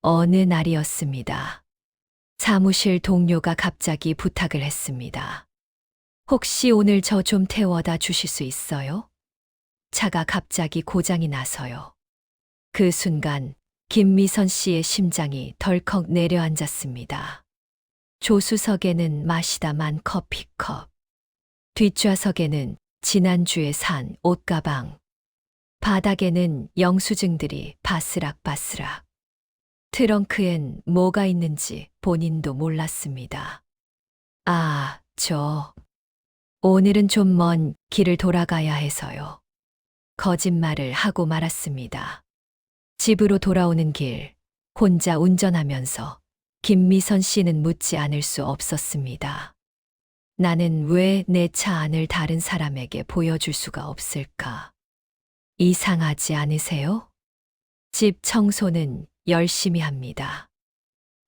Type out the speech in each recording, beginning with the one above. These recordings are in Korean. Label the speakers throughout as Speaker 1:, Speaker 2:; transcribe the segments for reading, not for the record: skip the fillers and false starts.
Speaker 1: 어느 날이었습니다. 사무실 동료가 갑자기 부탁을 했습니다. 혹시 오늘 저 좀 태워다 주실 수 있어요? 차가 갑자기 고장이 나서요. 그 순간 김미선 씨의 심장이 덜컥 내려앉았습니다. 조수석에는 마시다 만 커피컵, 뒷좌석에는 지난주에 산 옷가방, 바닥에는 영수증들이 바스락바스락. 트렁크엔 뭐가 있는지 본인도 몰랐습니다. 오늘은 좀 먼 길을 돌아가야 해서요. 거짓말을 하고 말았습니다. 집으로 돌아오는 길, 혼자 운전하면서 김미선 씨는 묻지 않을 수 없었습니다. 나는 왜 내 차 안을 다른 사람에게 보여줄 수가 없을까? 이상하지 않으세요? 집 청소는 열심히 합니다.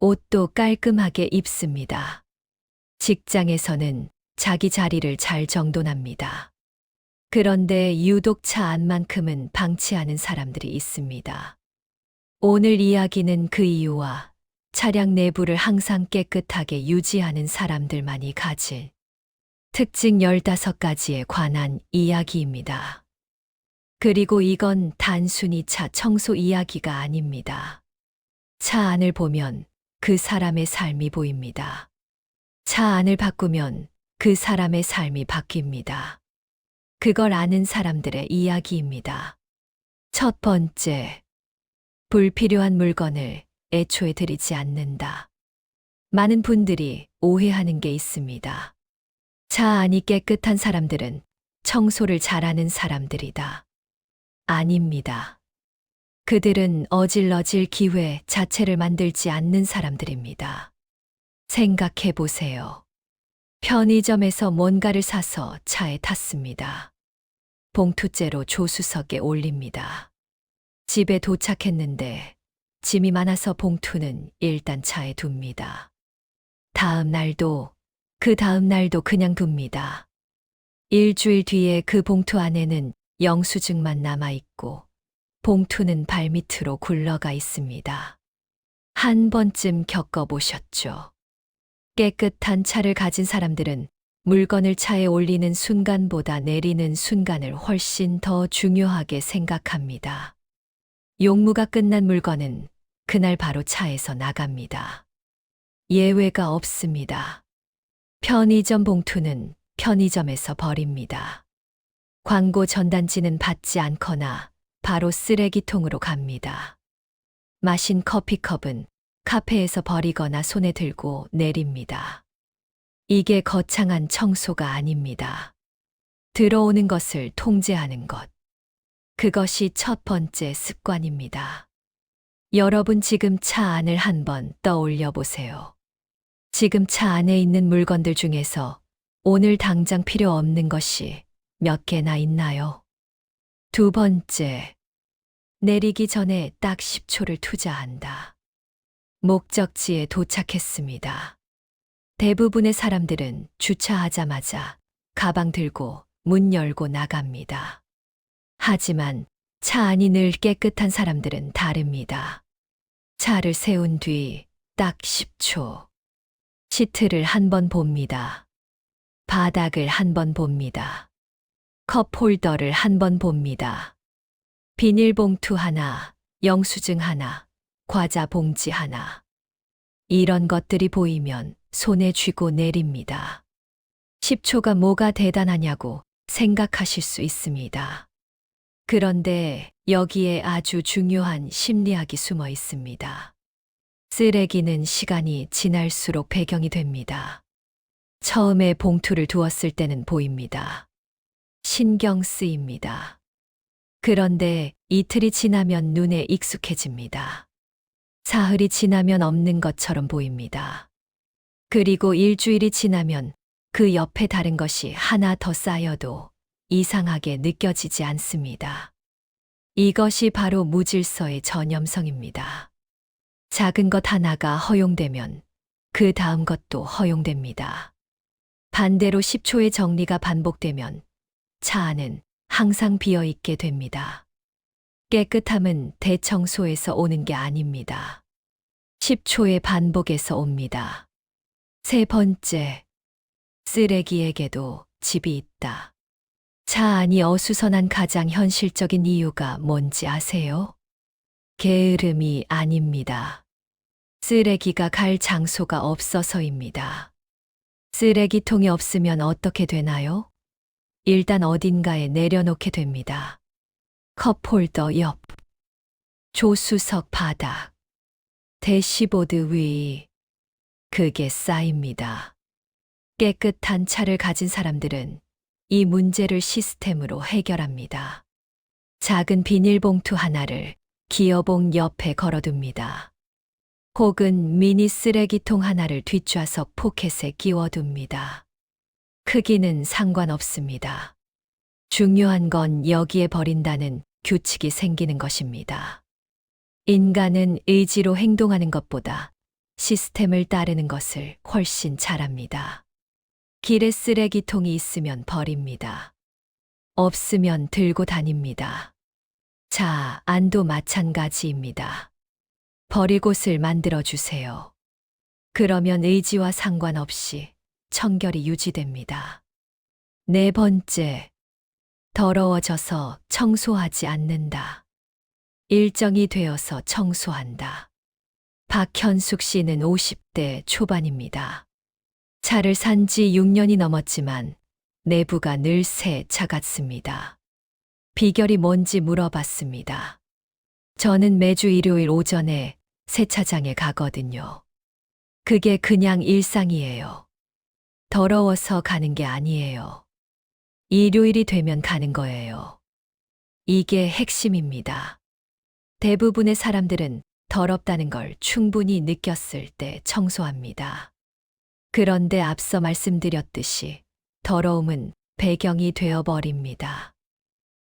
Speaker 1: 옷도 깔끔하게 입습니다. 직장에서는 자기 자리를 잘 정돈합니다. 그런데 유독 차 안만큼은 방치하는 사람들이 있습니다. 오늘 이야기는 그 이유와 차량 내부를 항상 깨끗하게 유지하는 사람들만이 가질 특징 15가지에 관한 이야기입니다. 그리고 이건 단순히 차 청소 이야기가 아닙니다. 차 안을 보면 그 사람의 삶이 보입니다. 차 안을 바꾸면 그 사람의 삶이 바뀝니다. 그걸 아는 사람들의 이야기입니다. 첫 번째, 불필요한 물건을 애초에 들이지 않는다. 많은 분들이 오해하는 게 있습니다. 차 안이 깨끗한 사람들은 청소를 잘하는 사람들이다. 아닙니다. 그들은 어질러질 기회 자체를 만들지 않는 사람들입니다. 생각해 보세요. 편의점에서 뭔가를 사서 차에 탔습니다. 봉투째로 조수석에 올립니다. 집에 도착했는데 짐이 많아서 봉투는 일단 차에 둡니다. 그 다음 날도 그냥 둡니다. 일주일 뒤에 그 봉투 안에는 영수증만 남아있고 봉투는 발밑으로 굴러가 있습니다. 한 번쯤 겪어보셨죠? 깨끗한 차를 가진 사람들은 물건을 차에 올리는 순간보다 내리는 순간을 훨씬 더 중요하게 생각합니다. 용무가 끝난 물건은 그날 바로 차에서 나갑니다. 예외가 없습니다. 편의점 봉투는 편의점에서 버립니다. 광고 전단지는 받지 않거나 바로 쓰레기통으로 갑니다. 마신 커피컵은 카페에서 버리거나 손에 들고 내립니다. 이게 거창한 청소가 아닙니다. 들어오는 것을 통제하는 것. 그것이 첫 번째 습관입니다. 여러분 지금 차 안을 한번 떠올려 보세요. 지금 차 안에 있는 물건들 중에서 오늘 당장 필요 없는 것이 몇 개나 있나요? 두 번째, 내리기 전에 딱 10초를 투자한다. 목적지에 도착했습니다. 대부분의 사람들은 주차하자마자 가방 들고 문 열고 나갑니다. 하지만 차 안이 늘 깨끗한 사람들은 다릅니다. 차를 세운 뒤 딱 10초. 시트를 한번 봅니다. 바닥을 한번 봅니다. 컵 홀더를 한번 봅니다. 비닐봉투 하나, 영수증 하나, 과자 봉지 하나. 이런 것들이 보이면 손에 쥐고 내립니다. 10초가 뭐가 대단하냐고 생각하실 수 있습니다. 그런데 여기에 아주 중요한 심리학이 숨어 있습니다. 쓰레기는 시간이 지날수록 배경이 됩니다. 처음에 봉투를 두었을 때는 보입니다. 신경 쓰입니다. 그런데 이틀이 지나면 눈에 익숙해집니다. 사흘이 지나면 없는 것처럼 보입니다. 그리고 일주일이 지나면 그 옆에 다른 것이 하나 더 쌓여도 이상하게 느껴지지 않습니다. 이것이 바로 무질서의 전염성입니다. 작은 것 하나가 허용되면 그 다음 것도 허용됩니다. 반대로 10초의 정리가 반복되면 차 안은 항상 비어 있게 됩니다. 깨끗함은 대청소에서 오는 게 아닙니다. 10초의 반복에서 옵니다. 세 번째, 쓰레기에게도 집이 있다. 차 안이 어수선한 가장 현실적인 이유가 뭔지 아세요? 게으름이 아닙니다. 쓰레기가 갈 장소가 없어서입니다. 쓰레기통이 없으면 어떻게 되나요? 일단 어딘가에 내려놓게 됩니다. 컵홀더 옆, 조수석 바닥, 대시보드 위, 그게 쌓입니다. 깨끗한 차를 가진 사람들은 이 문제를 시스템으로 해결합니다. 작은 비닐봉투 하나를 기어봉 옆에 걸어둡니다. 혹은 미니 쓰레기통 하나를 뒷좌석 포켓에 끼워둡니다. 크기는 상관없습니다. 중요한 건 여기에 버린다는 규칙이 생기는 것입니다. 인간은 의지로 행동하는 것보다 시스템을 따르는 것을 훨씬 잘합니다. 길에 쓰레기통이 있으면 버립니다. 없으면 들고 다닙니다. 자, 안도 마찬가지입니다. 버릴 곳을 만들어 주세요. 그러면 의지와 상관없이 청결이 유지됩니다. 네 번째, 더러워져서 청소하지 않는다. 일정이 되어서 청소한다. 박현숙 씨는 50대 초반입니다. 차를 산 지 6년이 넘었지만 내부가 늘 새 차 같습니다. 비결이 뭔지 물어봤습니다. 저는 매주 일요일 오전에 세차장에 가거든요. 그게 그냥 일상이에요. 더러워서 가는 게 아니에요. 일요일이 되면 가는 거예요. 이게 핵심입니다. 대부분의 사람들은 더럽다는 걸 충분히 느꼈을 때 청소합니다. 그런데 앞서 말씀드렸듯이 더러움은 배경이 되어버립니다.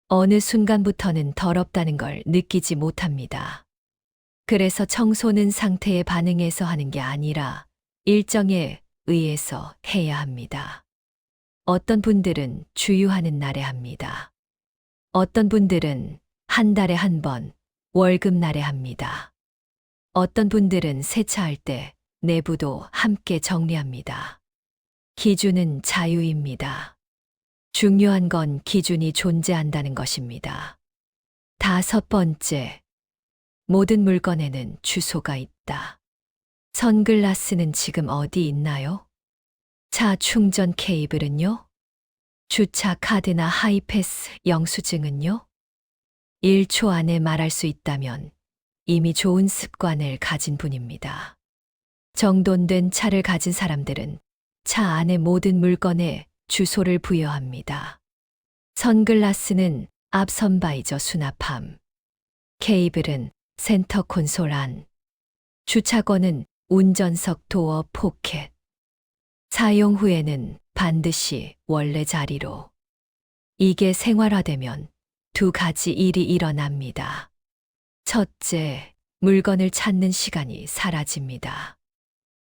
Speaker 1: 어느 순간부터는 더럽다는 걸 느끼지 못합니다. 그래서 청소는 상태에 반응해서 하는 게 아니라 일정에 의해서 해야 합니다. 어떤 분들은 주유하는 날에 합니다. 어떤 분들은 한 달에 한 번, 월급날에 합니다. 어떤 분들은 세차할 때 내부도 함께 정리합니다. 기준은 자유입니다. 중요한 건 기준이 존재한다는 것입니다. 다섯 번째, 모든 물건에는 주소가 있다. 선글라스는 지금 어디 있나요? 차 충전 케이블은요? 주차 카드나 하이패스 영수증은요? 1초 안에 말할 수 있다면 이미 좋은 습관을 가진 분입니다. 정돈된 차를 가진 사람들은 차 안의 모든 물건에 주소를 부여합니다. 선글라스는 앞 선바이저 수납함, 케이블은 센터 콘솔 안, 주차권은 운전석 도어 포켓, 사용 후에는 반드시 원래 자리로. 이게 생활화되면 두 가지 일이 일어납니다. 첫째, 물건을 찾는 시간이 사라집니다.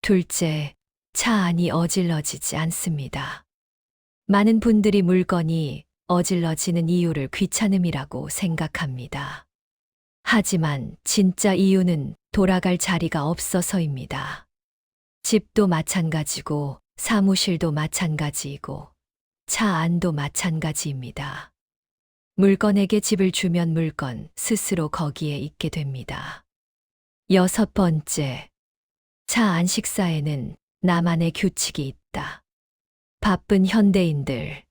Speaker 1: 둘째, 차 안이 어질러지지 않습니다. 많은 분들이 물건이 어질러지는 이유를 귀찮음이라고 생각합니다. 하지만 진짜 이유는 돌아갈 자리가 없어서입니다. 집도 마찬가지고 사무실도 마찬가지이고 차 안도 마찬가지입니다. 물건에게 집을 주면 물건 스스로 거기에 있게 됩니다. 여섯 번째, 차 안 식사에는 나만의 규칙이 있다. 바쁜 현대인들,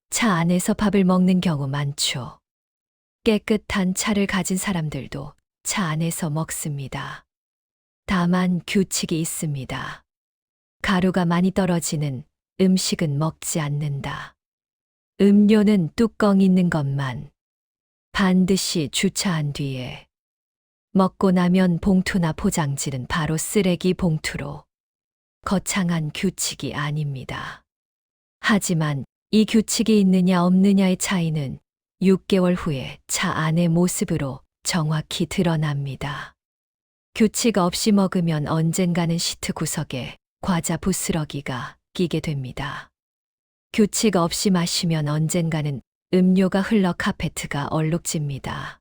Speaker 1: 차 안에서 밥을 먹는 경우 많죠. 깨끗한 차를 가진 사람들도 차 안에서 먹습니다. 다만 규칙이 있습니다. 가루가 많이 떨어지는 음식은 먹지 않는다. 음료는 뚜껑 있는 것만 반드시 주차한 뒤에. 먹고 나면 봉투나 포장지는 바로 쓰레기 봉투로. 거창한 규칙이 아닙니다. 하지만 이 규칙이 있느냐 없느냐의 차이는 6개월 후에 차 안의 모습으로 정확히 드러납니다. 규칙 없이 먹으면 언젠가는 시트 구석에 과자 부스러기가 끼게 됩니다. 규칙 없이 마시면 언젠가는 음료가 흘러 카페트가 얼룩집니다.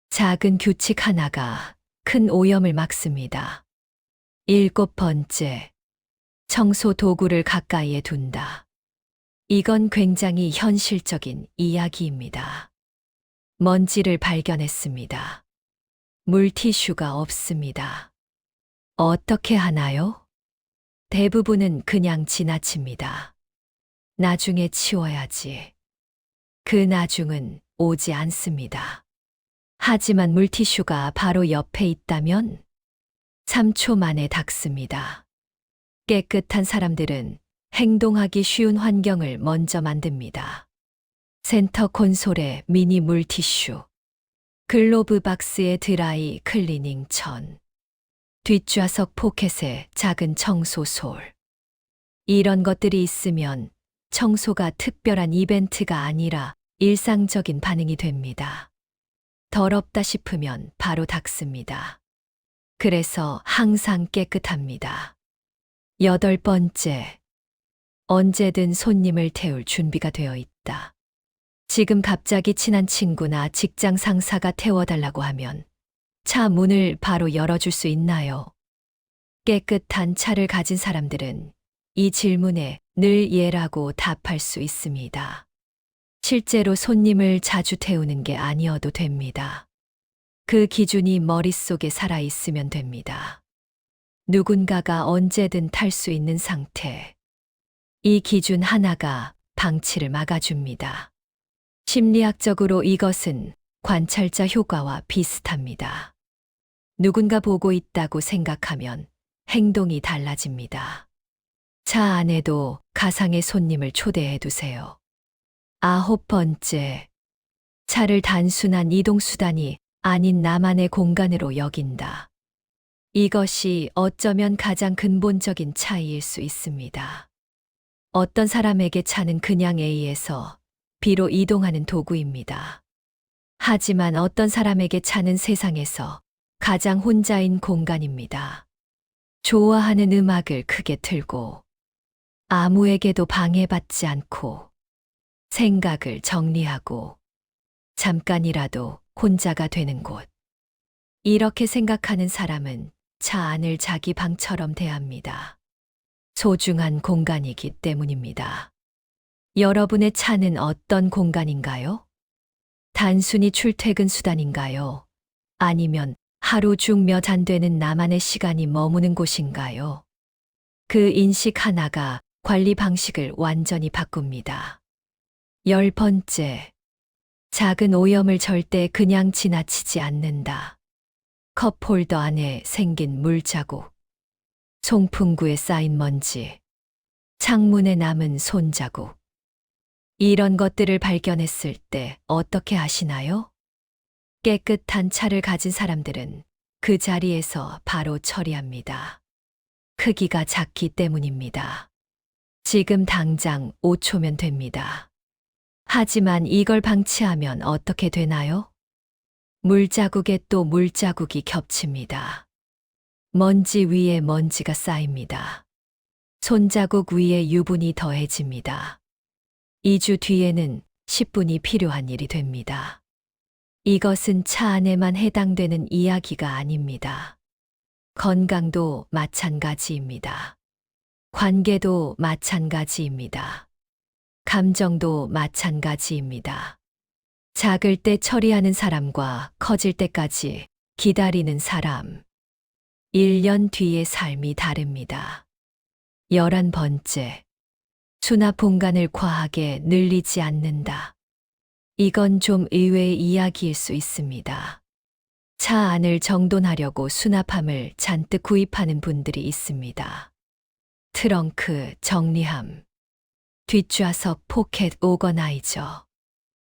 Speaker 1: 작은 규칙 하나가 큰 오염을 막습니다. 7번째, 청소 도구를 가까이에 둔다. 이건 굉장히 현실적인 이야기입니다. 먼지를 발견했습니다. 물티슈가 없습니다. 어떻게 하나요? 대부분은 그냥 지나칩니다. 나중에 치워야지. 그 나중은 오지 않습니다. 하지만 물티슈가 바로 옆에 있다면 3초 만에 닦습니다. 깨끗한 사람들은 행동하기 쉬운 환경을 먼저 만듭니다. 센터 콘솔에 미니 물티슈, 글로브 박스에 드라이 클리닝 천, 뒷좌석 포켓에 작은 청소솔. 이런 것들이 있으면 청소가 특별한 이벤트가 아니라 일상적인 반응이 됩니다. 더럽다 싶으면 바로 닦습니다. 그래서 항상 깨끗합니다. 8번째, 언제든 손님을 태울 준비가 되어 있다. 지금 갑자기 친한 친구나 직장 상사가 태워달라고 하면 차 문을 바로 열어줄 수 있나요? 깨끗한 차를 가진 사람들은 이 질문에 늘 예라고 답할 수 있습니다. 실제로 손님을 자주 태우는 게 아니어도 됩니다. 그 기준이 머릿속에 살아있으면 됩니다. 누군가가 언제든 탈 수 있는 상태. 이 기준 하나가 방치를 막아줍니다. 심리학적으로 이것은 관찰자 효과와 비슷합니다. 누군가 보고 있다고 생각하면 행동이 달라집니다. 차 안에도 가상의 손님을 초대해 두세요. 9번째, 차를 단순한 이동수단이 아닌 나만의 공간으로 여긴다. 이것이 어쩌면 가장 근본적인 차이일 수 있습니다. 어떤 사람에게 차는 그냥 A에서 B로 이동하는 도구입니다. 하지만 어떤 사람에게 차는 세상에서 가장 혼자인 공간입니다. 좋아하는 음악을 크게 틀고 아무에게도 방해받지 않고 생각을 정리하고 잠깐이라도 혼자가 되는 곳. 이렇게 생각하는 사람은 차 안을 자기 방처럼 대합니다. 소중한 공간이기 때문입니다. 여러분의 차는 어떤 공간인가요? 단순히 출퇴근 수단인가요? 아니면 하루 중 몇 안 되는 나만의 시간이 머무는 곳인가요? 그 인식 하나가 관리 방식을 완전히 바꿉니다. 10번째, 작은 오염을 절대 그냥 지나치지 않는다. 컵홀더 안에 생긴 물자국, 송풍구에 쌓인 먼지, 창문에 남은 손자국. 이런 것들을 발견했을 때 어떻게 하시나요? 깨끗한 차를 가진 사람들은 그 자리에서 바로 처리합니다. 크기가 작기 때문입니다. 지금 당장 5초면 됩니다. 하지만 이걸 방치하면 어떻게 되나요? 물자국에 또 물자국이 겹칩니다. 먼지 위에 먼지가 쌓입니다. 손자국 위에 유분이 더해집니다. 2주 뒤에는 10분이 필요한 일이 됩니다. 이것은 차 안에만 해당되는 이야기가 아닙니다. 건강도 마찬가지입니다. 관계도 마찬가지입니다. 감정도 마찬가지입니다. 작을 때 처리하는 사람과 커질 때까지 기다리는 사람. 1년 뒤의 삶이 다릅니다. 11번째, 수납 공간을 과하게 늘리지 않는다. 이건 좀 의외의 이야기일 수 있습니다. 차 안을 정돈하려고 수납함을 잔뜩 구입하는 분들이 있습니다. 트렁크 정리함, 뒷좌석 포켓 오거나이저,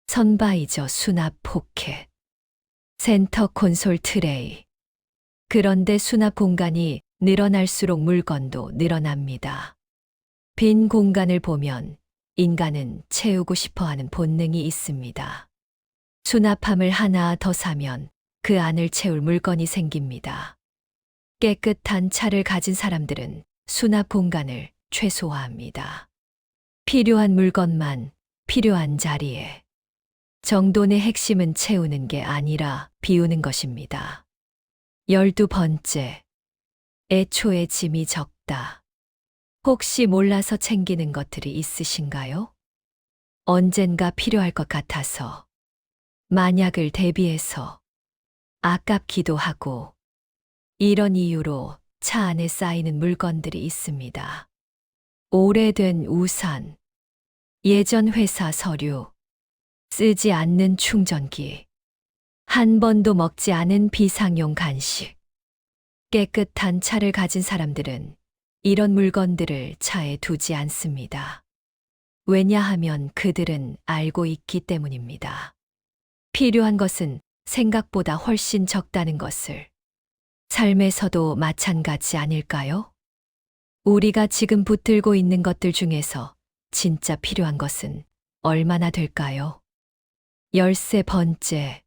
Speaker 1: 선바이저 수납 포켓, 센터 콘솔 트레이. 그런데 수납 공간이 늘어날수록 물건도 늘어납니다. 빈 공간을 보면 인간은 채우고 싶어 하는 본능이 있습니다. 수납함을 하나 더 사면 그 안을 채울 물건이 생깁니다. 깨끗한 차를 가진 사람들은 수납 공간을 최소화합니다. 필요한 물건만 필요한 자리에. 정돈의 핵심은 채우는 게 아니라 비우는 것입니다. 12번째, 애초에 짐이 적다. 혹시 몰라서 챙기는 것들이 있으신가요? 언젠가 필요할 것 같아서, 만약을 대비해서, 아깝기도 하고, 이런 이유로 차 안에 쌓이는 물건들이 있습니다. 오래된 우산, 예전 회사 서류, 쓰지 않는 충전기, 한 번도 먹지 않은 비상용 간식. 깨끗한 차를 가진 사람들은 이런 물건들을 차에 두지 않습니다. 왜냐하면 그들은 알고 있기 때문입니다. 필요한 것은 생각보다 훨씬 적다는 것을. 삶에서도 마찬가지 아닐까요? 우리가 지금 붙들고 있는 것들 중에서 진짜 필요한 것은 얼마나 될까요? 13번째,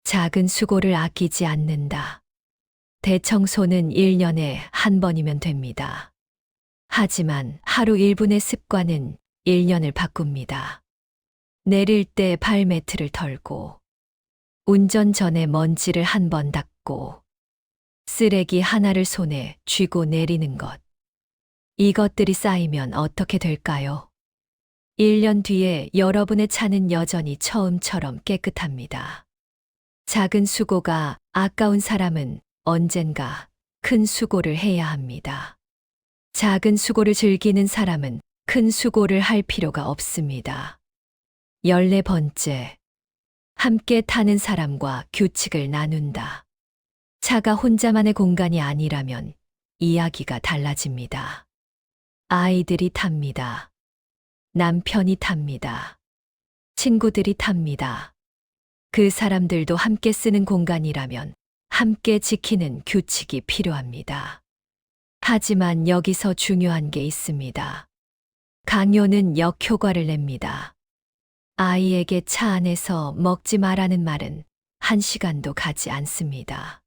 Speaker 1: 작은 수고를 아끼지 않는다. 대청소는 1년에 한 번이면 됩니다. 하지만 하루 1분의 습관은 1년을 바꿉니다. 내릴 때 발매트를 털고, 운전 전에 먼지를 한 번 닦고, 쓰레기 하나를 손에 쥐고 내리는 것. 이것들이 쌓이면 어떻게 될까요? 1년 뒤에 여러분의 차는 여전히 처음처럼 깨끗합니다. 작은 수고가 아까운 사람은 언젠가 큰 수고를 해야 합니다. 작은 수고를 즐기는 사람은 큰 수고를 할 필요가 없습니다. 14번째, 함께 타는 사람과 규칙을 나눈다. 차가 혼자만의 공간이 아니라면 이야기가 달라집니다. 아이들이 탑니다. 남편이 탑니다. 친구들이 탑니다. 그 사람들도 함께 쓰는 공간이라면 함께 지키는 규칙이 필요합니다. 하지만 여기서 중요한 게 있습니다. 강요는 역효과를 냅니다. 아이에게 차 안에서 먹지 말라는 말은 1시간도 가지 않습니다.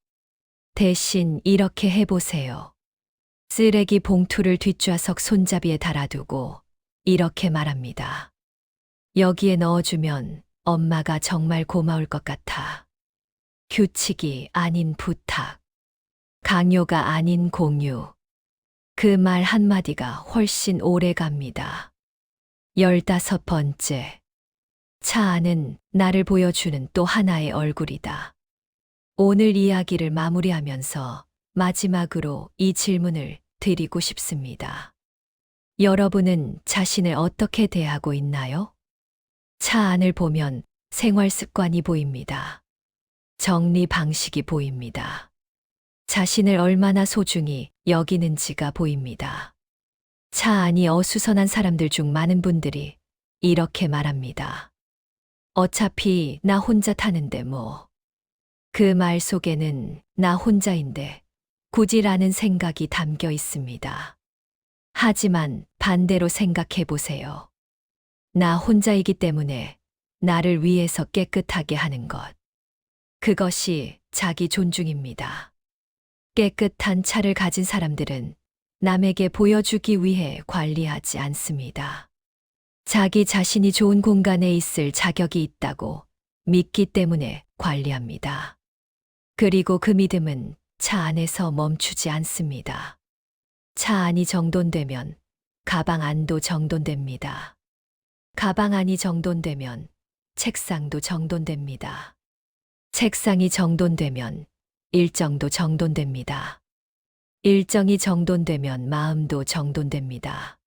Speaker 1: 대신 이렇게 해보세요. 쓰레기 봉투를 뒷좌석 손잡이에 달아두고 이렇게 말합니다. 여기에 넣어주면 엄마가 정말 고마울 것 같아. 규칙이 아닌 부탁, 강요가 아닌 공유. 그 말 한마디가 훨씬 오래 갑니다. 15번째, 차 안은 나를 보여주는 또 하나의 얼굴이다. 오늘 이야기를 마무리하면서 마지막으로 이 질문을 드리고 싶습니다. 여러분은 자신을 어떻게 대하고 있나요? 차 안을 보면 생활 습관이 보입니다. 정리 방식이 보입니다. 자신을 얼마나 소중히 여기는지가 보입니다. 차 안이 어수선한 사람들 중 많은 분들이 이렇게 말합니다. 어차피 나 혼자 타는데 뭐. 그 말 속에는 나 혼자인데 굳이라는 생각이 담겨 있습니다. 하지만 반대로 생각해 보세요. 나 혼자이기 때문에 나를 위해서 깨끗하게 하는 것. 그것이 자기 존중입니다. 깨끗한 차를 가진 사람들은 남에게 보여주기 위해 관리하지 않습니다. 자기 자신이 좋은 공간에 있을 자격이 있다고 믿기 때문에 관리합니다. 그리고 그 믿음은 차 안에서 멈추지 않습니다. 차 안이 정돈되면 가방 안도 정돈됩니다. 가방 안이 정돈되면 책상도 정돈됩니다. 책상이 정돈되면 일정도 정돈됩니다. 일정이 정돈되면 마음도 정돈됩니다.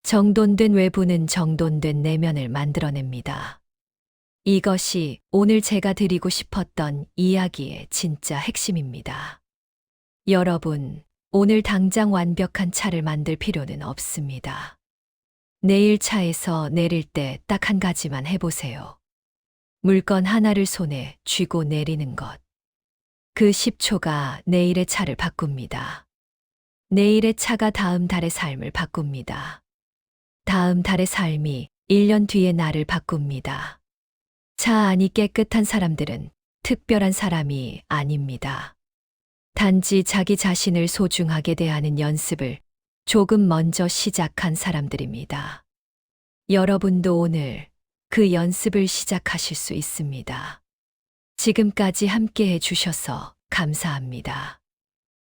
Speaker 1: 정돈된 외부는 정돈된 내면을 만들어냅니다. 이것이 오늘 제가 드리고 싶었던 이야기의 진짜 핵심입니다. 여러분, 오늘 당장 완벽한 차를 만들 필요는 없습니다. 내일 차에서 내릴 때 딱 한 가지만 해보세요. 물건 하나를 손에 쥐고 내리는 것. 그 10초가 내일의 차를 바꿉니다. 내일의 차가 다음 달의 삶을 바꿉니다. 다음 달의 삶이 1년 뒤의 나를 바꿉니다. 차 안이 깨끗한 사람들은 특별한 사람이 아닙니다. 단지 자기 자신을 소중하게 대하는 연습을 조금 먼저 시작한 사람들입니다. 여러분도 오늘 그 연습을 시작하실 수 있습니다. 지금까지 함께 해주셔서 감사합니다.